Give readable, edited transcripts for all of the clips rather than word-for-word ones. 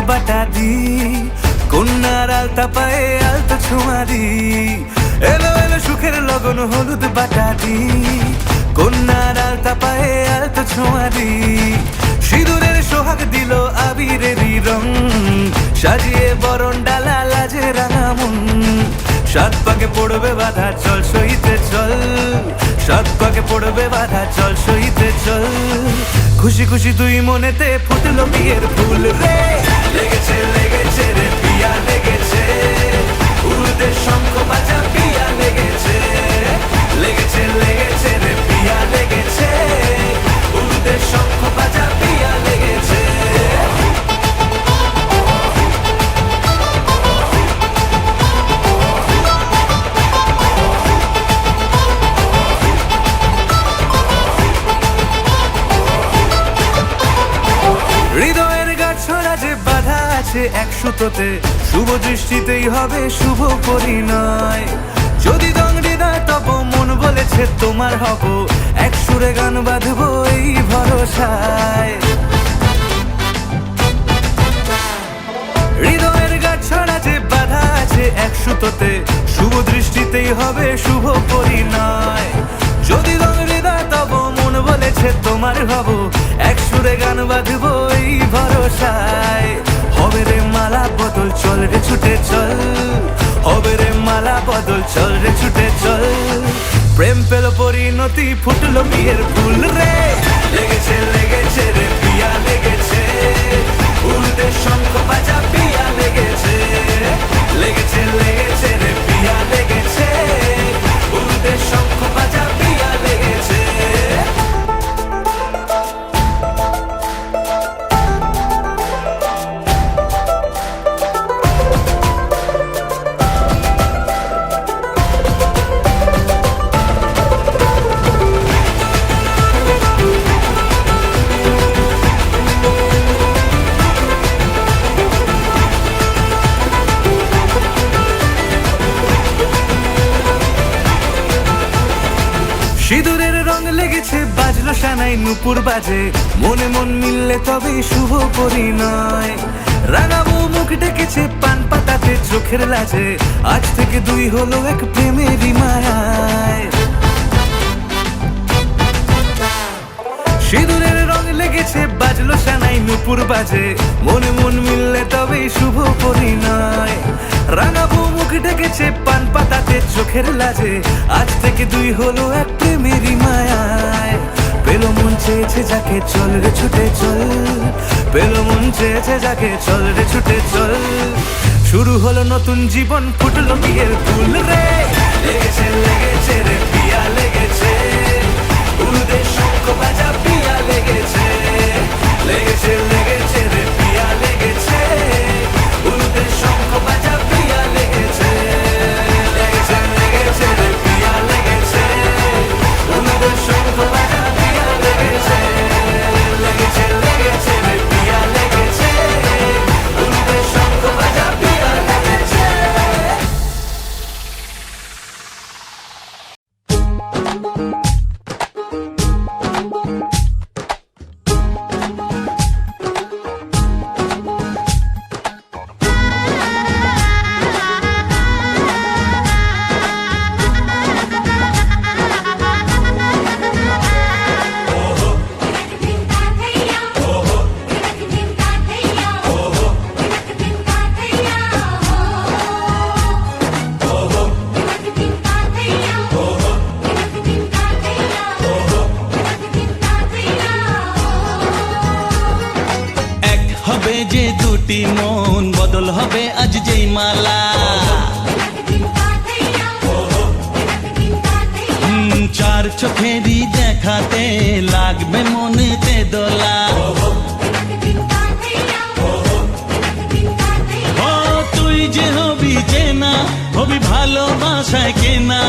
বাটা দি, কন্যার আলতা পায়ে আলতা ছোঁয়া দি, এলো এলো সুখের লগন হলুদ বাটা দি, কন্যার আলতা পায়ে আলতা ছোঁয়া দি, সিঁদুরের সোহাগ দিল আবিরেরই রং, সাজিয়ে বরণ ডালা লাজে রাঙা মন, সাত পাকে পড়বে বাধা চল সইতে চল, সাত পাকে পড়বে বাধা চল সইতে চল, খুশি খুশি দুই মনেতে ফুটলো বিয়ের ফুল রে, লেগেছে লেগেছে রে পিয়া লেগেছে, উরুদের শঙ্খ বাজা পিয়া লেগেছে, লেগেছে লেগেছে রে পিয়া লেগেছে, উরুদের শঙ্খ বাজা পিয়া লেগেছে। হৃদয়ের গাছড়া যে বাধা আছে এক সুতোতে, শুভ দৃষ্টিতেই হবে শুভ পরিণয়, যদি দংড়ি দেয় তব মন বলেছে তোমার হব, এক সুরে গান বাঁধবো এই ভরসায়, হৃদয়ের গাছড়া যে বাধা আছে এক সুতোতে, শুভ দৃষ্টিতেই হবে শুভ পরিণয়, যদি দংড়ি দেয় তব মন বলেছে তোমার হব, এক সুরে গান বাঁধবো এই ভরসায়, হবে রে মালা বদল চল রে ছুটে চল, হবে রে মালা বদল চল রে ছুটে চল, প্রেম পেল পরিণতি ফুটলো বিয়ের ফুল রে, লেগেছে লেগেছে রে পিয়া লেগেছে, উরুদের শঙ্খ বাজা পিয়া লেগেছে, লেগেছে লেগেছে রে পিয়া লেগেছে, উরুদের শঙ্খ বাজা পিয়া লেগেছে। সিঁদুরের রং লেগেছে বাজলো সানাই নুপুর বাজে, মনে মন মিললে তবে শুভ পরিণয়, রাঙাবো মুখ ডেকেছে পান পাতাতে চোখের লাজে, আজ থেকে দুই হলো এক প্রেমেরই মায়ায়, সিঁদুরের রং লেগেছে বাজলো সানাই নুপুর বাজে, মনে মন মিললে তবে শুভ পরিণয়, রাঙাবো মুখ ডেকেছে পান পাতাতে চোখের লাজে, আজ থেকে দুই হলো এক প্রেমেরই মায়ায়, পেল মন চেয়েছে যাকে চল রে ছুটে চল, পেল মন চেয়েছে যাকে চল রে ছুটে চল, শুরু হলো নতুন জীবন ফুটলো বিয়ের ফুল রে, লেগেছে লেগেছে রে পিয়া লেগেছে, উরুদের শঙ্খ বাজা পিয়া লেগেছে, লেগেছে লেগেছে রে পিয়া লেগেছে, উরুদের শঙ্খ বাজা পিয়া লেগেছে, লেগেছে লেগেছে রে পিয়া লেগেছে, উরুদের শঙ্খ বাজা পিয়া লেগেছে, লেগেছে লেগেছে রে পিয়া লেগেছে, উরুদের শঙ্খ বাজা পিয়া লেগেছে। যে দুটি মন বদল হবে আজ যেই মালা, চার চোখেরই দেখাতে লাগবে মনেতে দোলা, ও তুই যে হবি চেনা হবি ভালোবাসায় কেনা,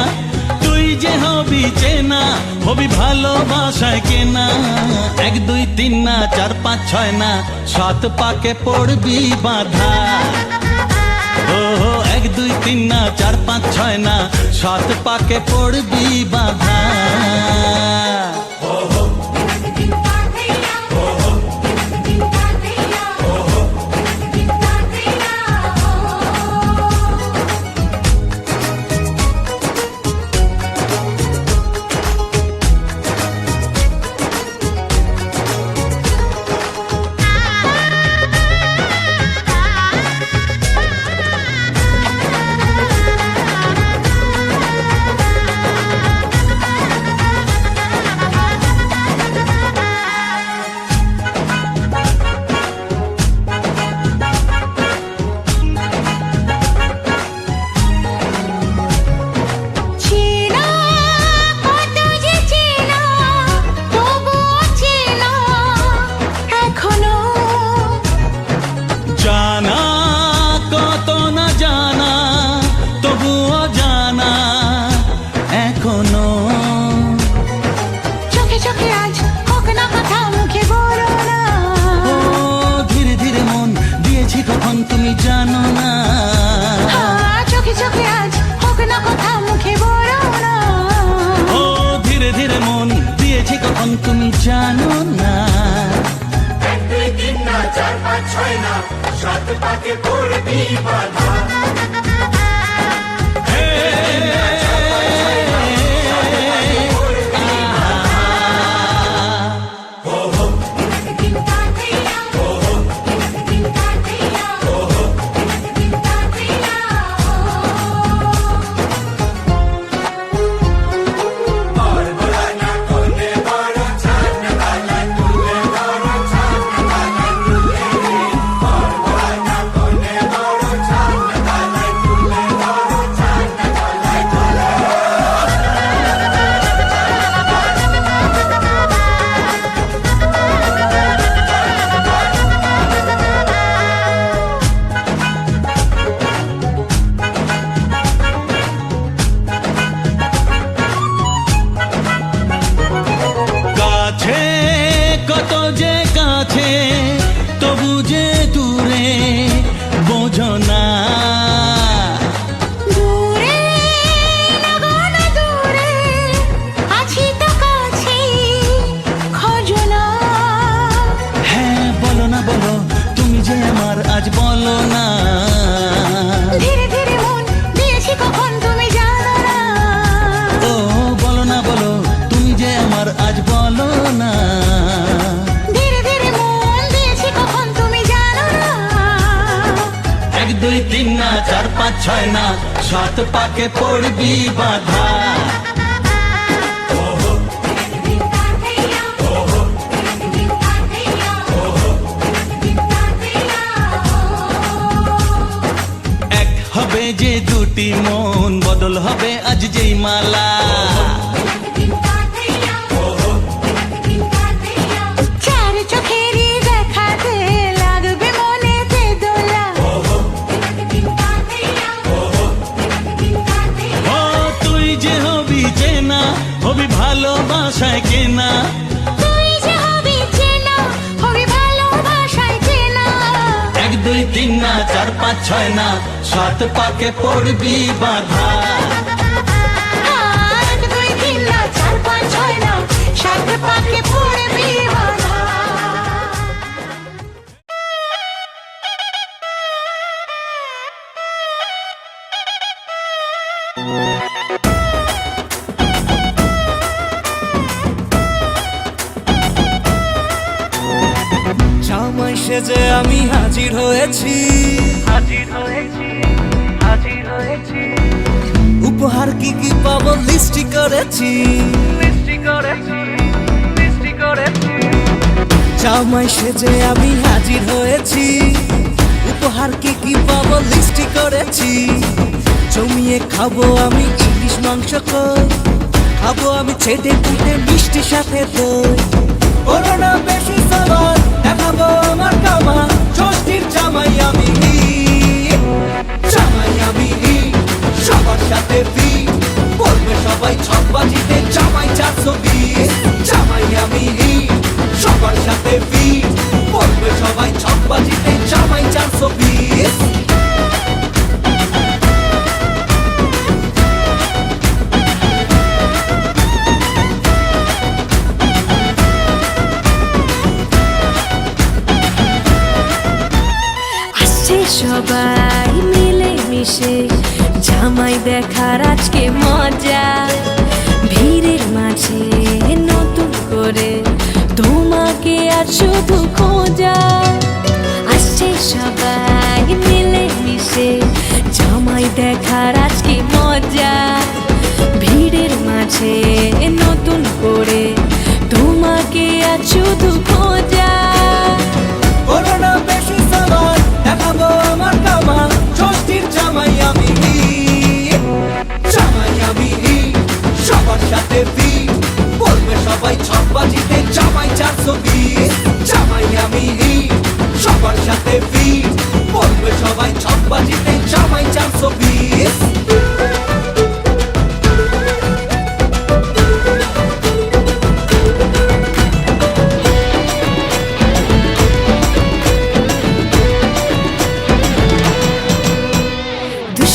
তুই যে হবি চেনা হবি ভালোবাসায় কেনা, এক দুই তিন না চার পাঁচ ছয় না সাত পাকে পড়বি বাধা, ও এক দুই তিন না চার পাঁচ ছয় না সাত পাকে পড়বি বাধা। জানা তবুও জানা এখনো। চোখে চোখে আজ হোক না কথা মুখে বলো না। ও ধীরে ধীরে মন দিয়েছি কখন তুমি জানো না। চোখে চোখে আজ হোক না কথা মুখে বলো না। ও ধীরে ধীরে মন দিয়েছি কখন তুমি জানো না। 1 2 3 না 4 5 6 না 7 পাকে পড়বি বাধা। কাছে কত যে কাছে তবু যে দূরে বোঝো না। দূরে লাগান দূরে আছি তো কাছে খোঁজো না। হ্যাঁ বলো না বলো তুমি যে আমার আজ বলো না। ধীরে ধীরে মন দিয়েছি কখন তুমি জানো না। ও বলো না বলো তুমি যে আমার আজ বলো না। ধীরে ধীরে মন দিয়েছি কখন তুমি জানো না। 1 2 3 না 4 5 6 না 7 পাকে পড়বি বাধা। এক হবে যে দুটি মন বদল হবে আজ যেই মালা। চার চোখেরই দেখাতে লাগবে মনেতে দোলা। ও তুই যে হবি চেনা হবি ভালোবাসায় কেনা। তুই যে হবি চেনা হবি ভালোবাসায় চেনা। 1 2 3 না 4 5 6 না 7 পাকে পড়বি বাধা। 1 2 3 না 4 5 6 না 7 পাকে পড়বি বাধা। জামাই সেজে আমি হাজির হয়েছি, উপহার কি কি পাবো লিস্টি করেছি। জামাই সেজে আমি হাজির হয়েছি, উপহার কি কি পাবো লিস্টি করেছি। জমিয়ে খাবো আমি ইলিশ মাংস কই, খাবো আমি ছেটে পুটে মিষ্টি সাথে দই। করোনা বেশি সবার দেখাবো আমার কামা, ষষ্ঠীর জামাই আমি, জামাই আমি সবার সাথে ফি বলবে সবাই ছকবাজিতে জামাই 420। জামাই আমি সবার সাথে ফি বলবে সবাই ছকবাজিতে জামাই 420। সবাই মিলে মিশে জামাই দেখার আজকে মজা। ভিড়ের মাঝে নতুন করে তোমাকে আর শুধু খোঁজা। আসছে সবাই মিলে মিশে জামাই দেখার আজকে মজা। ভিড়ের মাঝে নতুন করে তোমাকে আর শুধু খোঁজা। করোনা বেশি সবার দেখাবো আমার কামা, ষষ্ঠীর জামাই আমি, জামাই আমি সবার সাথে ফি বলবে সবাই ছকবাজিতে জামাই 420। জামাই আমি সবার সাথে ফি বলবে সবাই ছকবাজিতে জামাই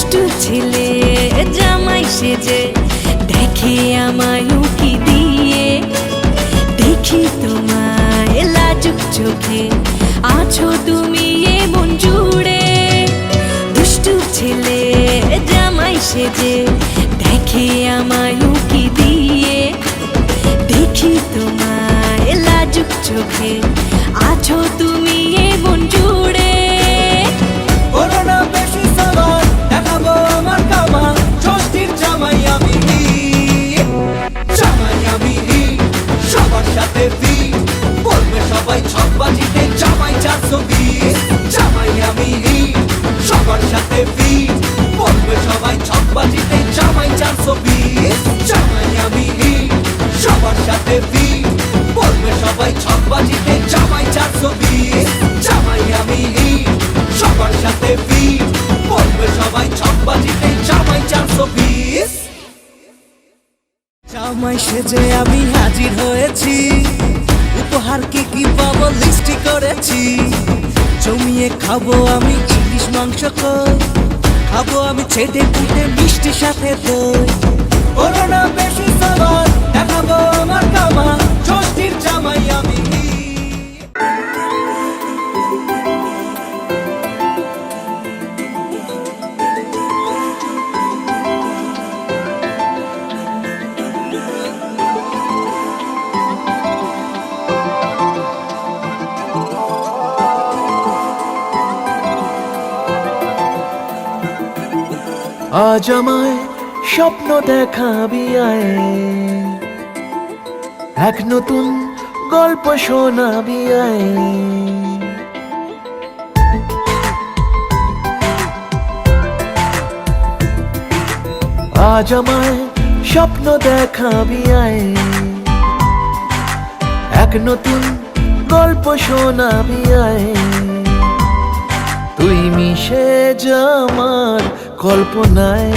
দুষ্টু ছেলে জামাই সেজে দেখে আমায় উকি দিয়ে, দেখি তোমায় লাজুক চোখে আছো তুমি এ মন জুড়ে। দুষ্টু ছেলে জামাই সেজে দেখে আমায় উকি দিয়ে, দেখি তোমায় লাজুক চোখে আছো তুমি এ মন জুড়ে। করোনা বেশি সাবার দেখাবো আমার কামাল, ষষ্ঠীর জামাই আমি, জামাই আমি সবার সাথে ফি, বলবে সবাই ছকবাজিতে জামাই 420। জামাই আমি সবার সাথে ফি, বলবে সবাই ছকবাজিতে জামাই 420। জামাই আমি সবার সাথে ফি, বলবে সবাই ছকবাজিতে জামাই 420। জামাই আমি সবার সাথে ফি, বলবে সবাই ছকবাজিতে জামাই 420। জামাই সেজে আমি হাজির হয়েছি, উপহার কি কি পাবো লিস্টি করেছি। জমিয়ে খাবো আমি ইলিশ মাংস কই, খাবো আমি ছেটে পুটে মিষ্টি সাথে দই। করোনা বেশি সাবার দেখাবো আমার কামাল, ষষ্ঠীর জামাই আমি। আজ আমায় স্বপ্ন দেখাবি আয়, এক নতুন গল্প শোনাবি আয়। আজ আমায় স্বপ্ন দেখাবি আয়, এক নতুন গল্প শোনাবি আয়। তুই মিশে যা আমার কল্পনায়,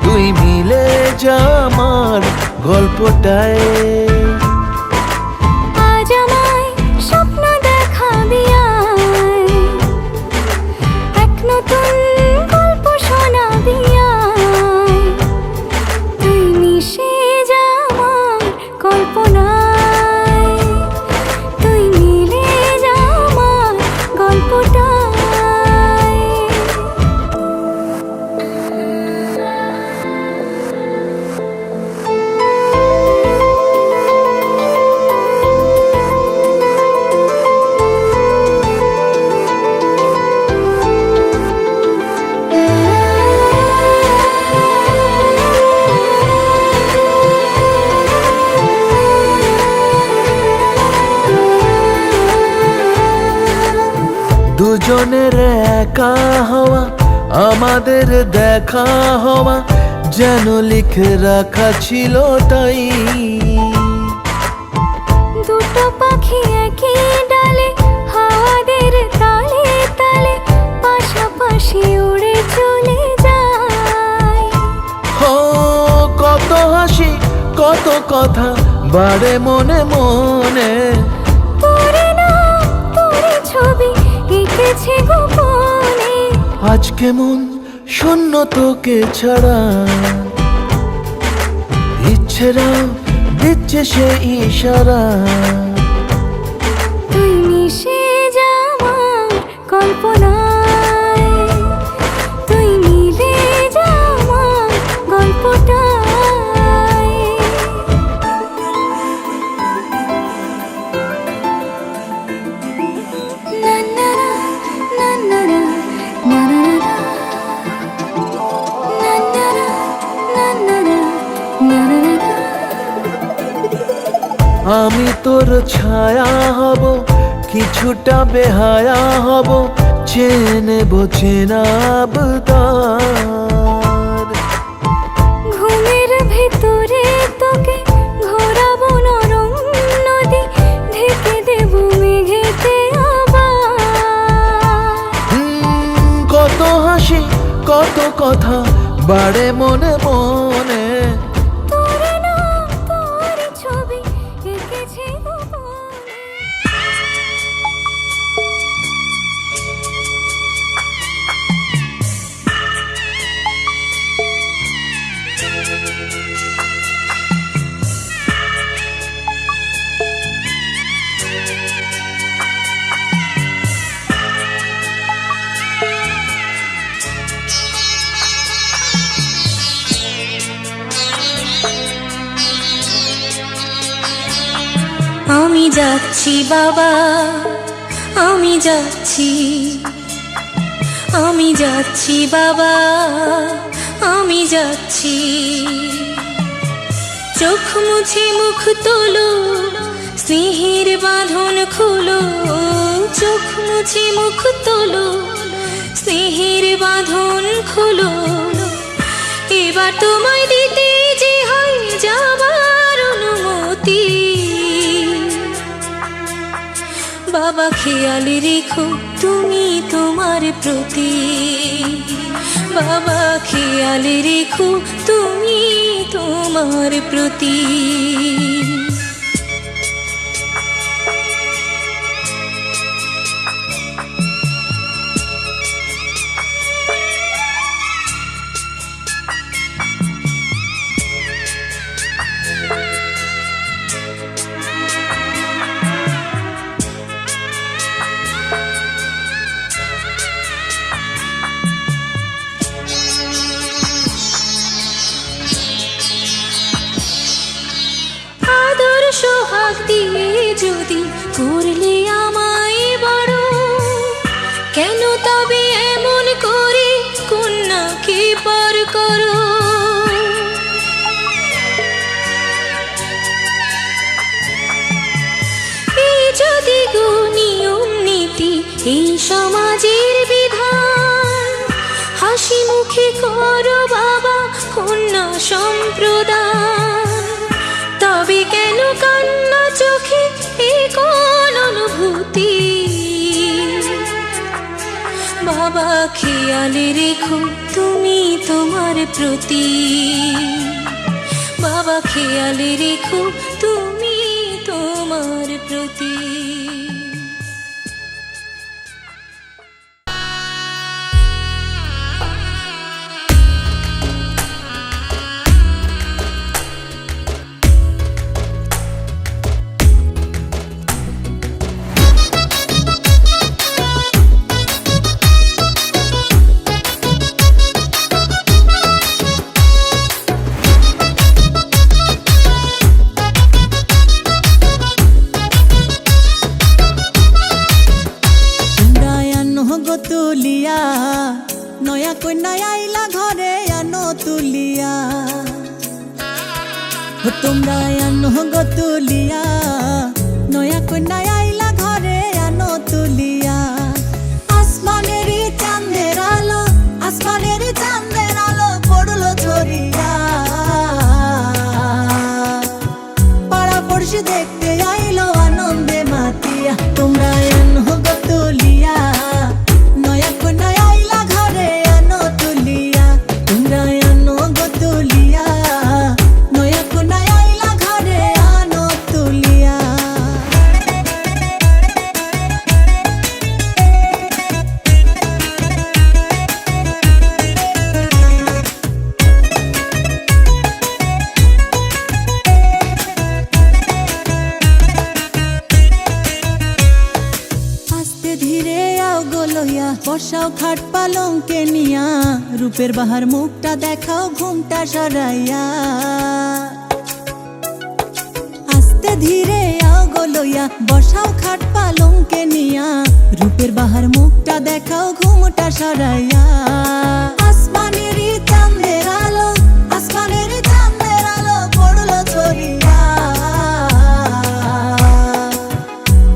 তুই মিলে যা আমার গল্পটায়। আজ আমায় স্বপ্ন দেখাবি আয়, এক নতুন গল্প শোনাবি আয়। তুই মিশে যা আমার কল্পনায়, তুই মিলে যা আমার গল্পটায়। দুজনের একা হওয়া, আমাদের দেখা হওয়া যেন লিখে রাখা ছিল তাই। দুটো পাখি একই ডালে হাওয়াদের তালে তালে পাশাপাশি উড়ে চলে যায়। ও কত হাসি কত কথা বাড়ে মনে মনে, তোরে নাম তোরে ছবি এঁকেছে গোপনে। আজ কেমন শূন্য তোকে ছাড়া, ইচ্ছেরা দিচ্ছে সে ইশারা। তুই মিশে যা আমার কল্পনায়, তুই মিলে যা আমার গল্পটায়। না না না না না না না না আমি তোর ছায়া হব, কিছুটা বেহায়া হব, চেনব চেনাব তার। ঘুমের ভেতরে তোকে ঘোরাবো নরম নদী, ঢেকে দেব মেঘেতে আবার। কত হাসি কত কথা বাড়ে মনে মনে, তোরে নাম তোরে ছবি এঁকেছে গোপনে। যাচ্ছি বাবা, আমি যাচ্ছি, আমি যাচ্ছি বাবা, আমি যাচ্ছি। চোখ মুছে মুখ তোলো, স্নেহের বাঁধন খোলো, চোখ মুছে মুখ তোলো, স্নেহের বাঁধন খোলো। এবার তোমায় দিতে যে হয় যাবার অনুমতি। বাবা খেয়াল রেখো তুমি তোমার প্রতি, বাবা খেয়াল রেখো তুমি তোমার প্রতি। সোহাগ দিয়ে যদি করলে আমায় বড়, কেন তবে এমন করে কন্যাকে পর করো। এই যদি গো নিয়ম নীতি, এই সমাজের বিধান, হাসি মুখে করো বাবা কন্যা সম্প্রদান। তবে কেন কান্না চোখে এ কোন অনুভূতি। বাবা খেয়াল রেখো তুমি তোমার প্রতি, বাবা খেয়াল রেখো তুমি তোমার প্রতি। তুলিয়া নয়া কন্যা আইলা ঘরে আনো তুলিয়া, তোমরা আনো গো তুলিয়া, নয়া কন্যা আইলা ঘরে আনো তুলিয়া। আসমানের চাঁদের আলো, আসমানের চাঁদের আলো পড়লো ঝরিয়া, পাড়া পড়শি দেখতে আইলো আনন্দে মাতিয়া। তোমরা আনো গো তুলিয়া, নয়া কন্যা আইলা ঘরে আনো তুলিয়া, তোমরা আনো গো তুলিয়া, নয়া কন্যা আইলা ঘরে আনো তুলিয়া। আস্তে ধীরে আও গোলইয়া, বসাও খাট পালঙ্কে নিয়া, রূপের বাহার মুখটা দেখাও ঘুমটা সরাইয়া। আস্তে ধীরে আও গোলইয়া, বসাও খাট পালঙ্কে নিয়া, রূপের বাহার মুখটা দেখাও ঘুমটা সরাইয়া। আসমানের চাঁদের আলো, আসমানের চাঁদের আলো পড়লো ঝরিয়া,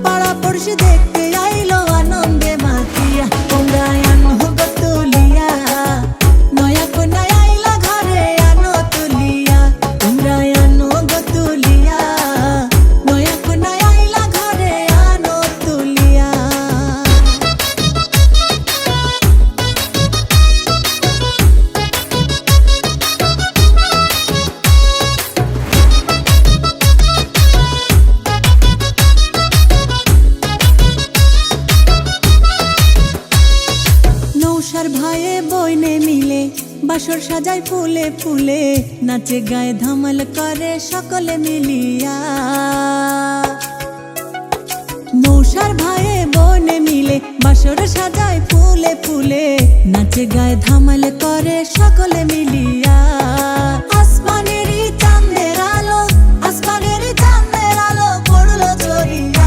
পাড়া পড়শি দেখতে আইলো আনন্দে মাতিয়া। তোমরা আনো গো তুলিয়া, নয়া কন্যা আইলা ঘরে আনো তুলিয়া, তোমরা আনো গো তুলিয়া, নয়া কন্যা আইলা ঘরে আনো তুলিয়া। নৌসার ভাইয়ে বইনে মিলে বাসর সাজায় ফুলে ফুলে, নাচে গায়ে ধামাল করে সকলে মিলিয়া। নৌসার ভাইয়ে বইনে মিলে বাসর সাজায় ফুলে ফুলে, নাচে গায়ে ধামাল করে সকলে মিলিয়া। আসমানের চাঁদের আলো, আসমানের চাঁদের আলো পড়লো ঝরিয়া,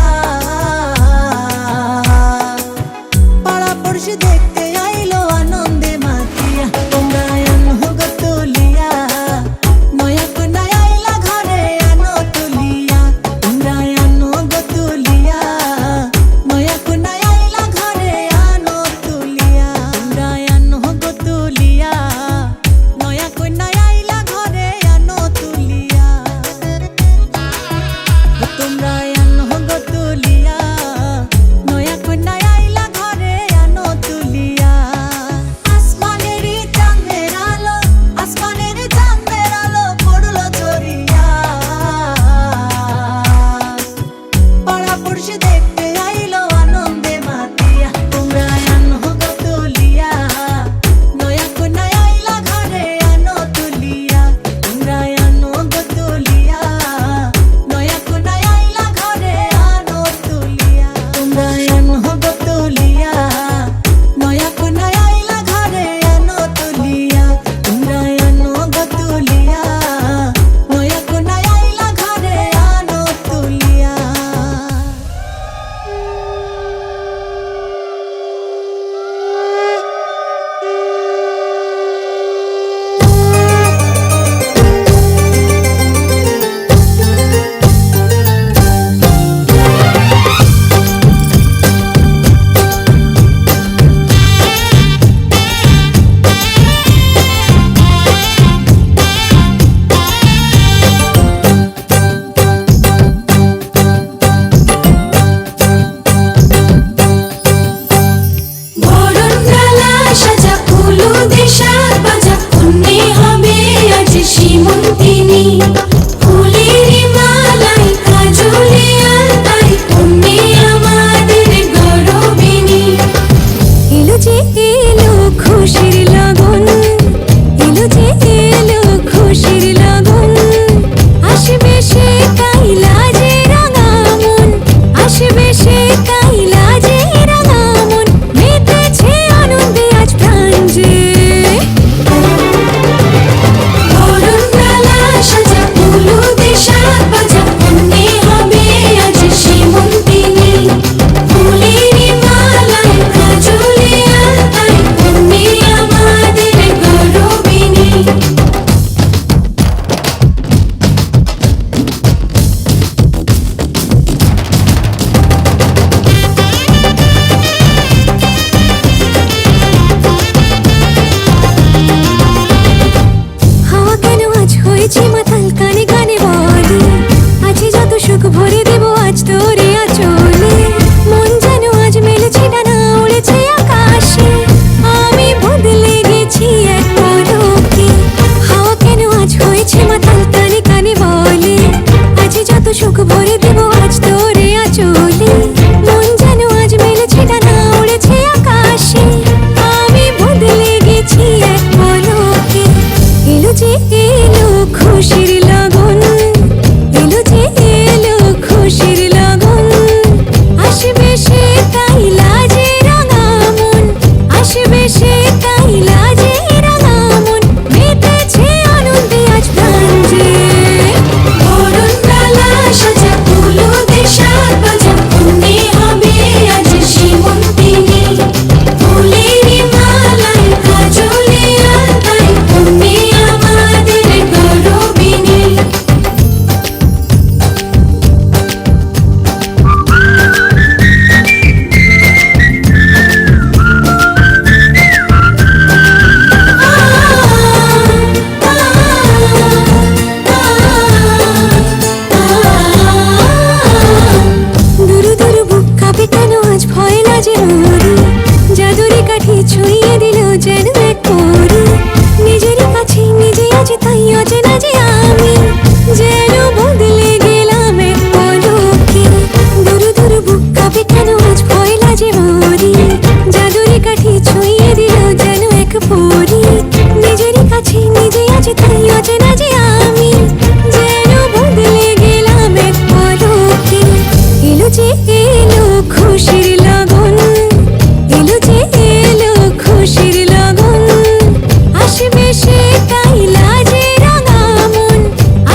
সে তাই লাজে রাঙা মন,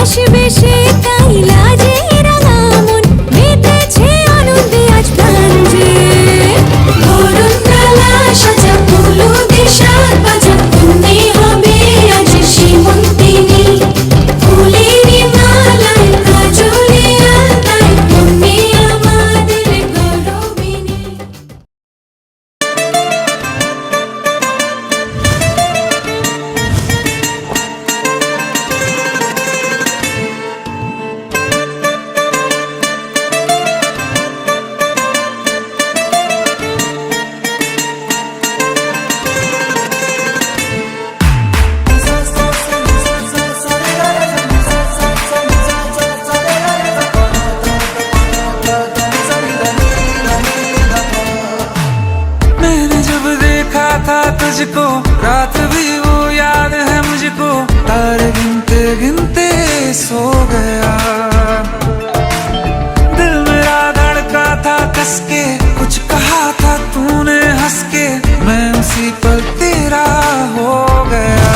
আসবে সে তাই লাজে রাঙা মন, মেতেছে আনন্দে আজ প্রাণ যে। বরণ ডালা সাজা হলুদে সাত বাজা, তুমি হবে আজ সীমন্তিনী। ফুলের মালায় কাজলে আলতায়, তুমি আমাদের গৌরবিনী। मैंने जब देखा था तुझको, रात भी वो याद है मुझको, तारे गिनते गिनते सो गया। दिल मेरा धड़का था कस के, कुछ कहा था तूने हंस के, मैं उसी पल तेरा हो गया।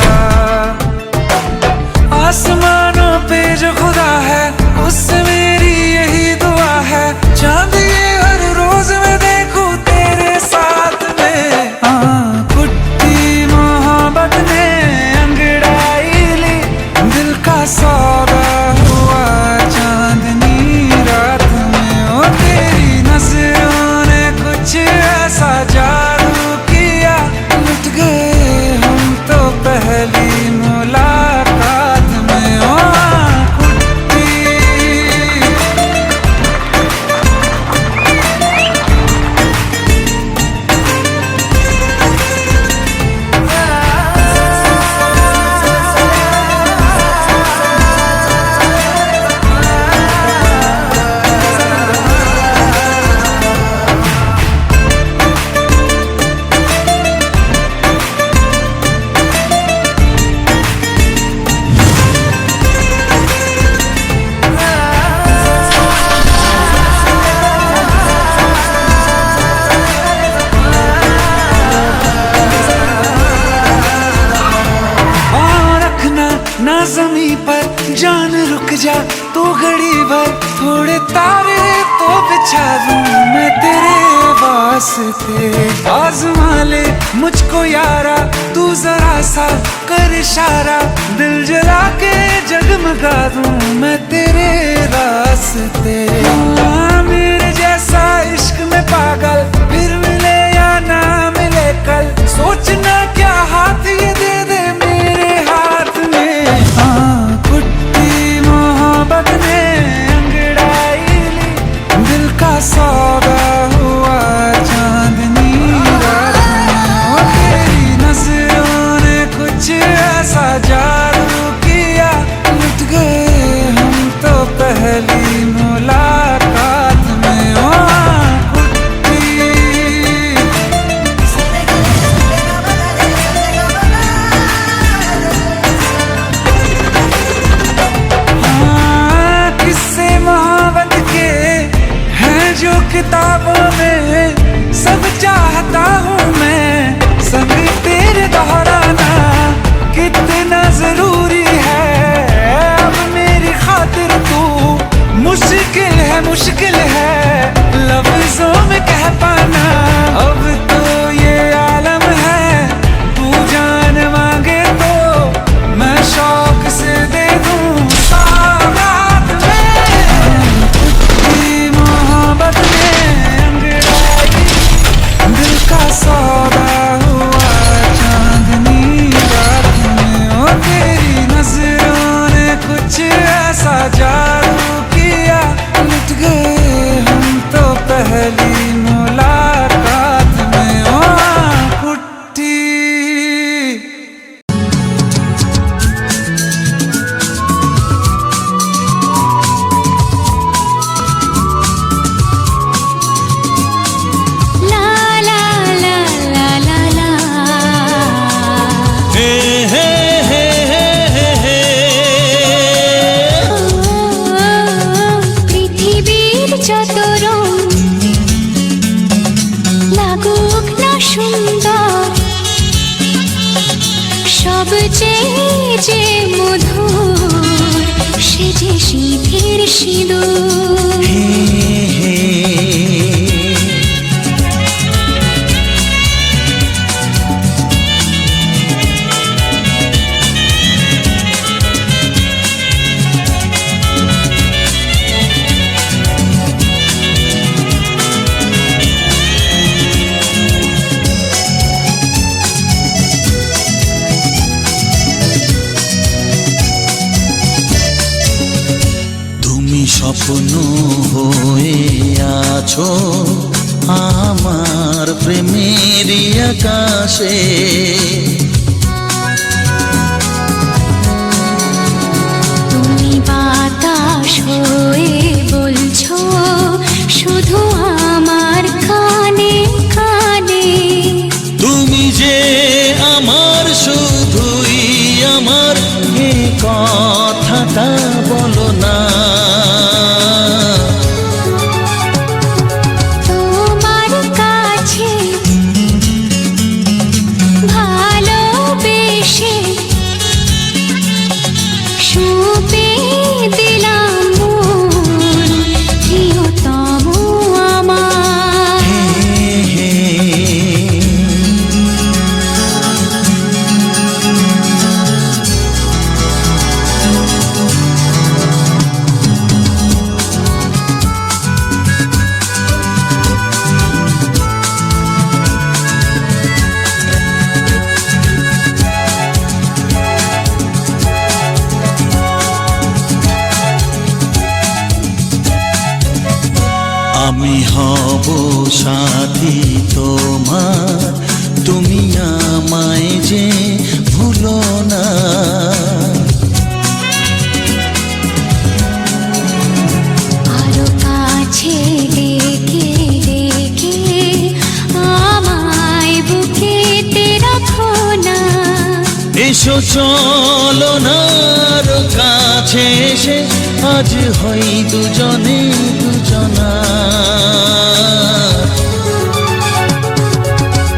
आसमानों पे जो खुदा है, उससे मेरी यही दुआ है, चांद ये हर रोज मैं देखूं तेरे साथ में। कुट्टी मोहब्बत ने अंगड़ाई ली, दिल का सौदा हुआ चांदनी रात में। ओ तेरी नजरों ने कुछ ऐसा जादू किया, लुट गए हम तो पहली मुलाकात में। ओ कुट्टी ना जमी पर जान रुक जा तू घड़ी भर, थोड़े तारे तो बिछा दूं मैं तेरे वास्ते। आज़मा ले मुझको यारा, तू जरा सा कर इशारा, दिल जला के जगमगा दूं मैं तेरे रास्ते। मेरे जैसा इश्क में पागल फिर मिले या ना मिले कल, सोचना क्या हाथ ये दे दे मेरे हाथ में। कुट्टी मोहब्बत ने अंगड़ाई ली, दिल का सौदा हुआ चांदनी रात में। ओ तेरी नजरों ने कुछ ऐसा जादू किया, लुट गए हम तो पहली मुलाकात में। ओ कुट्टी সবচেয়ে যে মধুর সে যে সিঁথির সিঁদুর। হে হে স্বপ্ন হয়ে আছো আমার প্রেমের আকাশে, তুমি বাতাস হয়ে বলছো শুধু আমার কানে কানে। তুমি যে আমার শুধুই আমার, এ কথাটা বলো না। আমি হব সাথী তোমার, তুমি আমায় যে ভুলো না। আরো কাছে ডেকে ডেকে আমায় বুকেতে রাখো না। এসো চলো না আরো কাছে এসে আজ হই দুজনে দুজনা।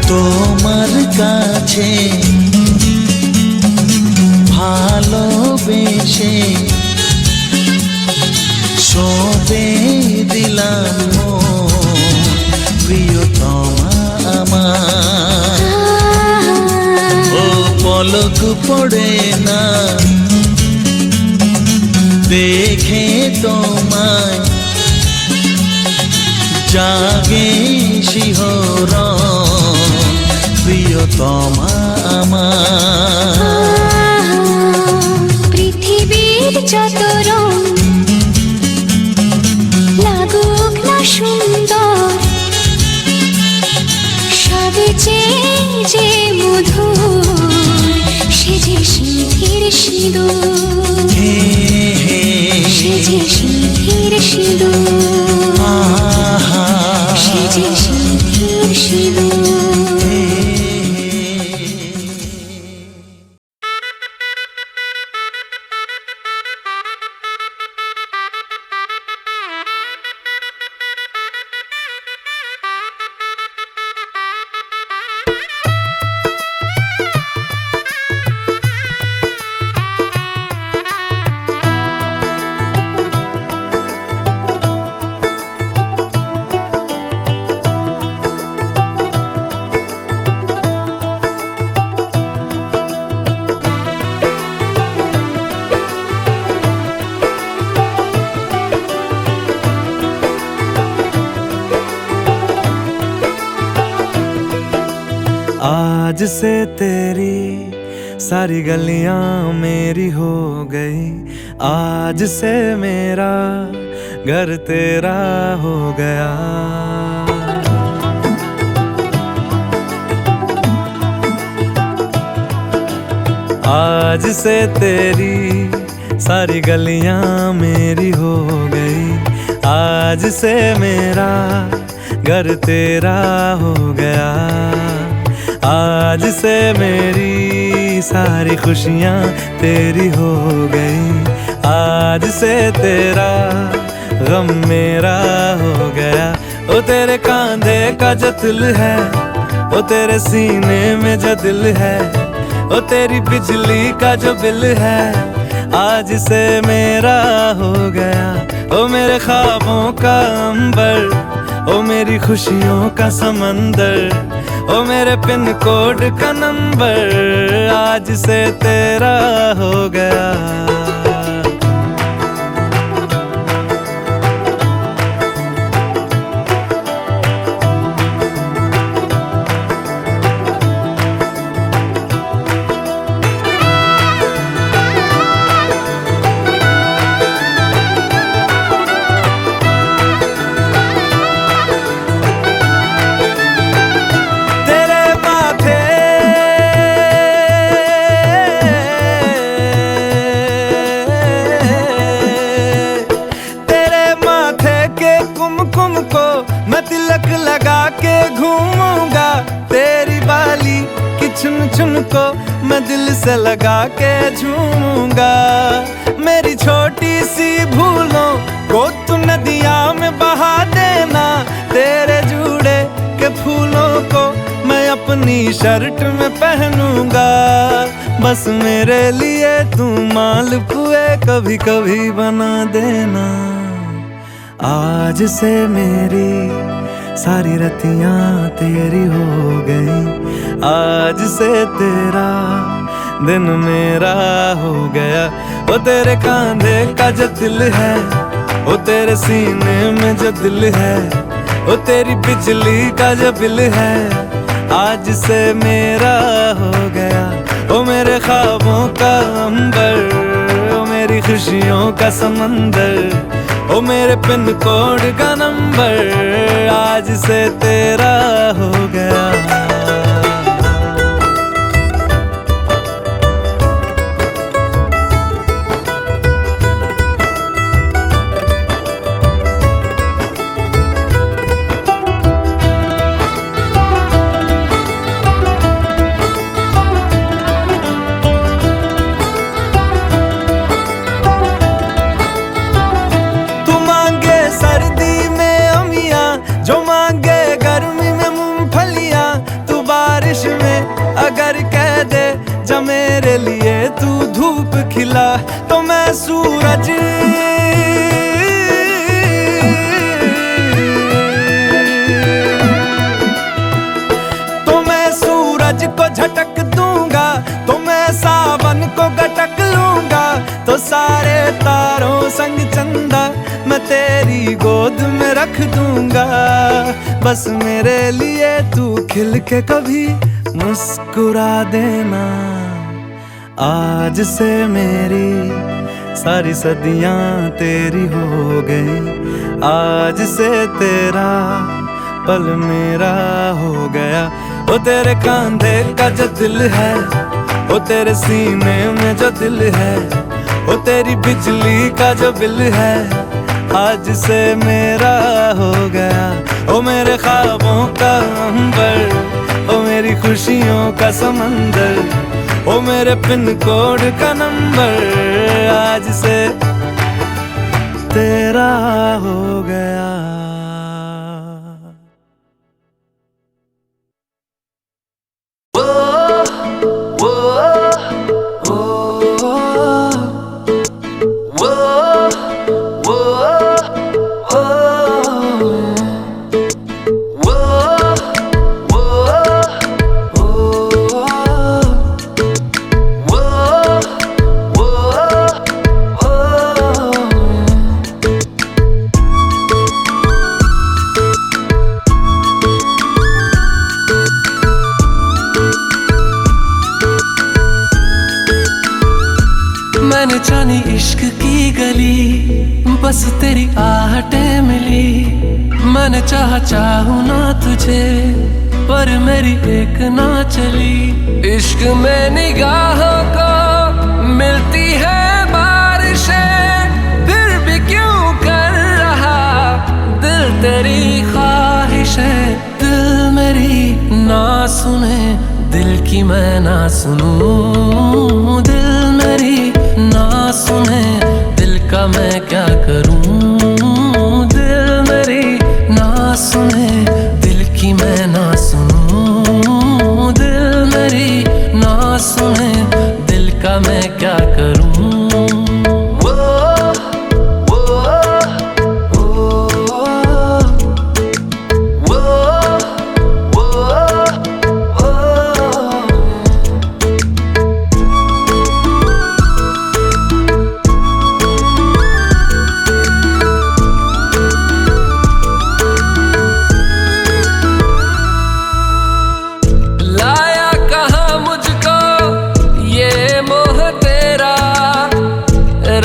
তোমার কাছে ভালোবেসে সবে দিলাম প্রিয়তমা আমার। ও পলক পড়ে না দেখে তোমায়, জাগে শিহরণ প্রিয়তমা আমার। পৃথিবীর যত রং লাগুক না সুন্দর, সবচেয়ে যে মধুর সে যে সিঁথির সিঁদুর। সে যে সিঁথির সিঁদুর, সে যে সিঁথির সিঁদুর। आज से तेरी सारी गलियां मेरी हो गई, आज से मेरा घर तेरा हो गया। आज से तेरी सारी गलियां मेरी हो गई, आज से मेरा घर तेरा हो गया। आज से मेरी सारी खुशियाँ तेरी हो गई, आज से तेरा गम मेरा हो गया। ओ तेरे कांधे का जो दिल है, ओ तेरे सीने में जो दिल है, ओ तेरी बिजली का जो बिल है आज से मेरा हो गया। ओ मेरे ख्वाबों का अंबर, ओ मेरी खुशियों का समंदर, ओ मेरे पिन कोड का नंबर आज से तेरा हो गया। लगा के घूमूंगा तेरी बाली की चुन चुन को मैं दिल से लगा के झूमूंगा। मेरी छोटी सी भूलों को तू नदियाँ में बहा देना, तेरे जूड़े के फूलों को मैं अपनी शर्ट में पहनूंगा। बस मेरे लिए तू मालपुए कभी कभी बना देना। आज से मेरी सारी रतियां तेरी हो गई, आज से तेरा दिन मेरा हो गया। वो तेरे कांधे का जो दिल है, वो तेरे सीने में जो दिल है, वो तेरी बिजली का जो बिल है आज से मेरा हो गया। वो मेरे ख्वाबों का अंबर, वो मेरी खुशियों का समंदर, ओ मेरे पिन कोड का नंबर आज से तेरा हो गया। जो मांगे गर्मी में मूंगफलियां, तू बारिश में अगर कह दे जा मेरे लिए तू धूप खिला, तो मैं सूरज को झटक दूंगा, तो मैं सावन को गटक लूंगा। तो सारे तारों संग चंदा मैं तेरी गोद में रख दूंगा। बस मेरे लिए तू खिल के कभी मुस्कुरा देना। आज से मेरी सारी सदियां तेरी हो गई, आज से तेरा पल मेरा हो गया। वो तेरे कांधे का जो दिल है, वो तेरे सीने में जो दिल है, वो तेरी बिजली का जो बिल है आज से मेरा हो गया। ओ मेरे ख्वाबों का अंबर, ओ मेरी खुशियों का समंदर, ओ मेरे पिन कोड का नंबर आज से तेरा हो गया। मैंने जानी इश्क की गली, बस तेरी आहटें मिली। मैंने चाहूँ ना तुझे, पर मेरी एक ना चली। इश्क में निगाहों को मिलती है बारिशें, फिर भी क्यों कर रहा दिल तेरी ख्वाहिशें। दिल मेरी ना सुने, दिल की मैं ना सुनूं। दिल मेरी ना सुने, दिल का मैं क्या करूं। दिल मेरी ना सुने, दिल की मैं ना सुनूं। दिल मेरी ना सुने, सुने दिल का मैं क्या करूं। वो वो वो वो वो लाया कहाँ मुझको ये मोह तेरा,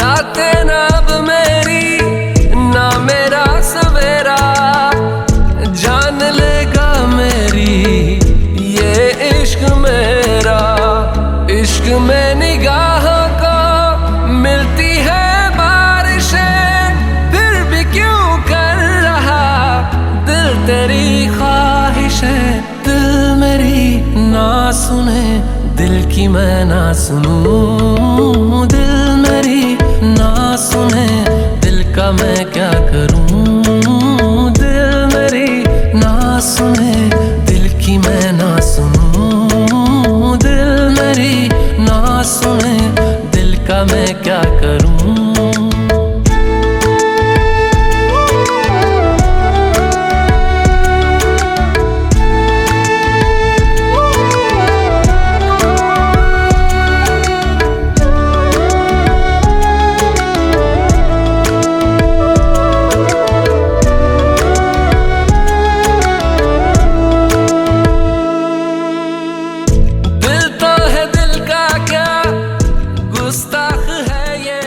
रातें ना अब मेरी ना मेरा सवेरा, जान लेगा मेरी ये इश्क मेरा। इश्क में निगाहों को मिलती है बारिशें, फिर भी क्यों कर रहा दिल तेरी ख्वाहिशें। दिल मेरी ना सुने दिल की मैं ना सुनूं, दिल मेरी ना सुने दिल का मैं क्या करूं। दिल मेरी ना सुने दिल की मैं ना सुनूं, दिल मेरी ना सुने दिल का मैं क्या करूं। दिल तो है दिल का क्या गुस्ताख है ये।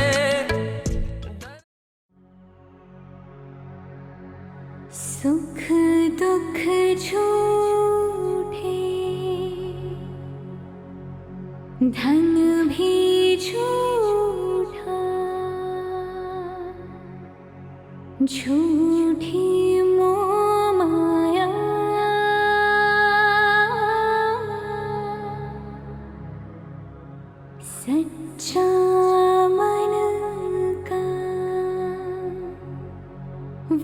सुख दुख झूठे, धन भी झूठा, झूठी मोह माया, सच्चा मन का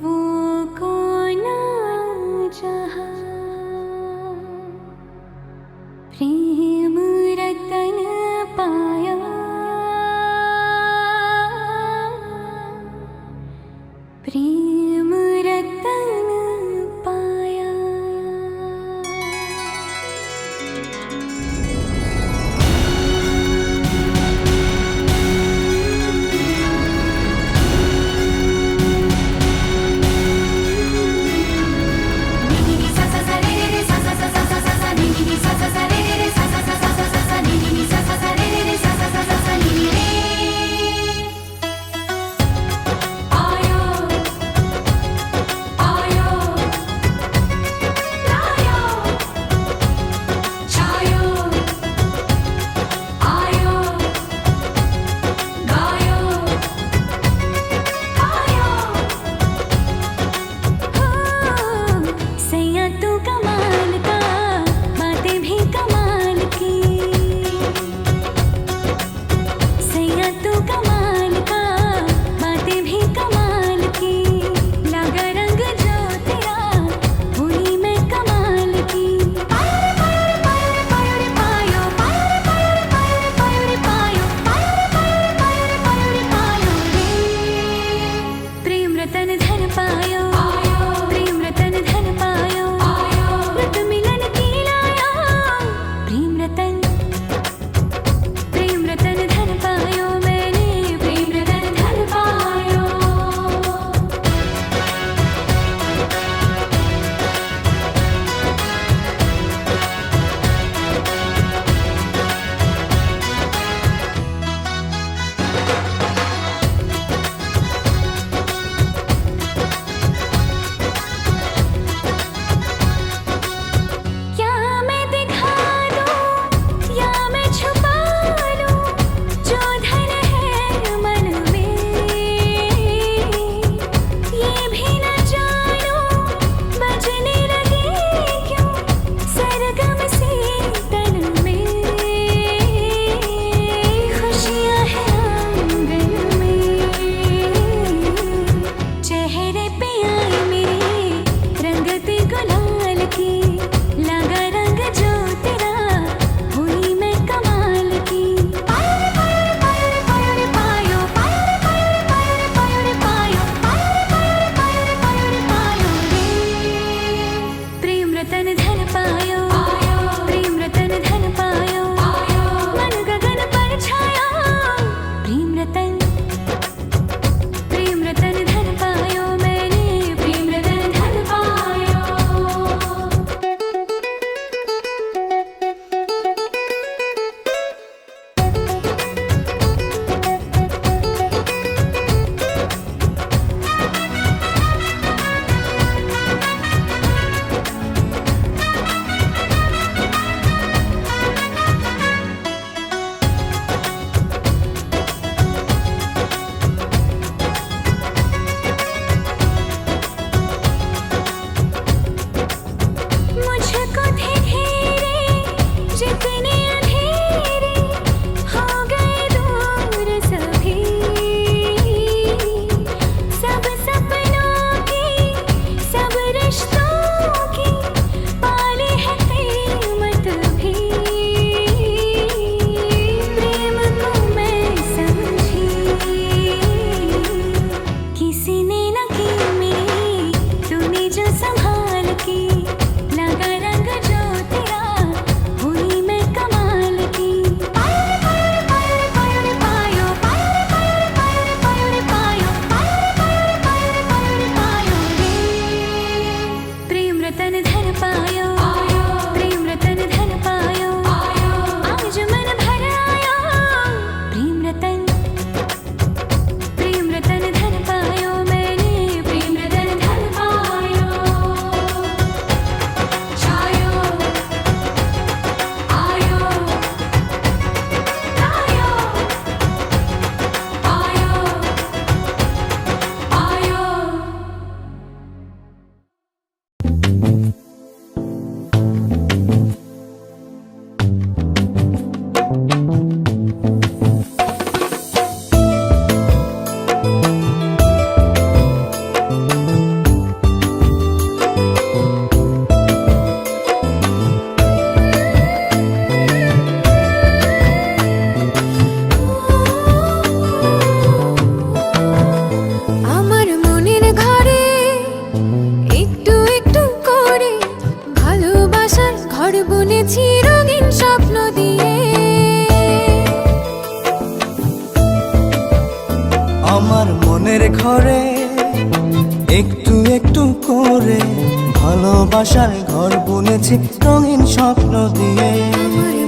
वो कौन जहाँ, प्रेम रतन पाया, प्रेम रतन पाया। আমার মনের ঘরে একটু একটু করে ভালোবাসার ঘর বুনেছি রঙিন স্বপ্ন দিয়ে। আমার